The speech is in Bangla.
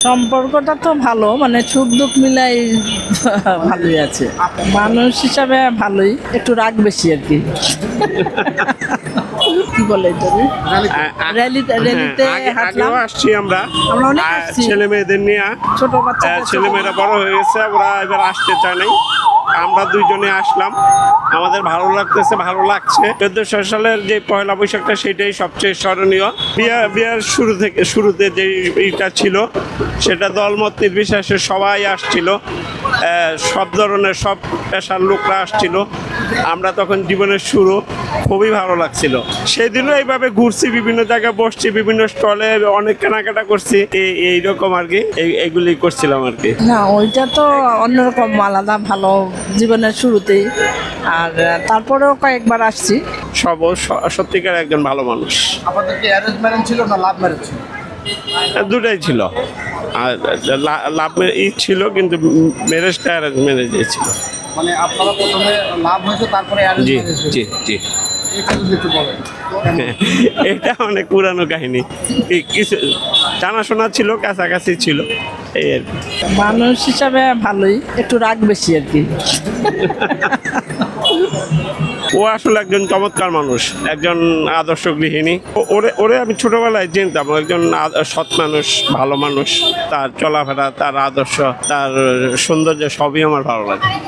সম্পর্কটা তো ভালো, মানে সুখ দুঃখ মিলাই ভালোই আছে। মানুষ হিসাবে ভালোই, একটু রাগ বেশি আর কি। কি বলে এটা রে? র্যালিতে হাঁটলাম। আগেও আসছি আমরা আমরা অনেক আসছি। ছেলে মেয়েদের নিয়ে। ছোট বাচ্চা ছেলে মেয়েরা বড় হয়ে গেছে, ওরা এবার আসতে চায় নাই। আমরা দুইজনে আসলাম, আমাদের ভালো লাগতেছে, ভালো লাগছে। 1400 সালের যে পয়লা বৈশাখটা সেটাই সবচেয়ে স্মরণীয়। বিয়ার শুরুতে যে ইটা ছিল সেটা দলমত নির্বিশেষে সবাই আসছিল, সব ধরনের সব পেশার লোকরা আসছিল। আমরা তখন জীবনের শুরু, খুবই ভালো লাগছিল। সেদিনও এইভাবে ঘুরছি, বিভিন্ন জায়গায় বসছি, বিভিন্ন স্টলে অনেক কেনাকাটা করছি, এইরকম আর কি, এইগুলি করছিলাম আর কি। না, ওইটা তো অন্যরকম, আলাদা, ভালো জীবনের শুরুতেই। আর তারপরেও কয়েকবার আসছি। সত্যিকার একজন ভালো মানুষ। আপনাদের কি অ্যারেঞ্জ ম্যারেজ ছিল না লাভ ম্যারেজ ছিল? দুটাই ছিল। আর লাভ ছিল, কিন্তু ম্যারেজটা অ্যারেঞ্জ ম্যারেজে ছিল। মানে আপনারা প্রথমে লাভ হয়েছে, তারপরে অ্যারেঞ্জ জি ম্যারেজ জি জি। এটা যদি একটু বলেন। এটা অনেক পুরানো কাহিনী, কিছু জানাশোনা ছিল, কাছাকাছি ছিল, এই আর কি। মানুষ হিসাবে ভালোই, একটু রাগ বেশি আর কি। ও আসলে একজন চমৎকার মানুষ, একজন আদর্শ গৃহিণী। ওরে আমি ছোটবেলায় চিনতাম, একজন সৎ মানুষ, ভালো মানুষ। তার চলাফেরা, তার আদর্শ, তার সৌন্দর্য সবই আমার ভালো লাগে।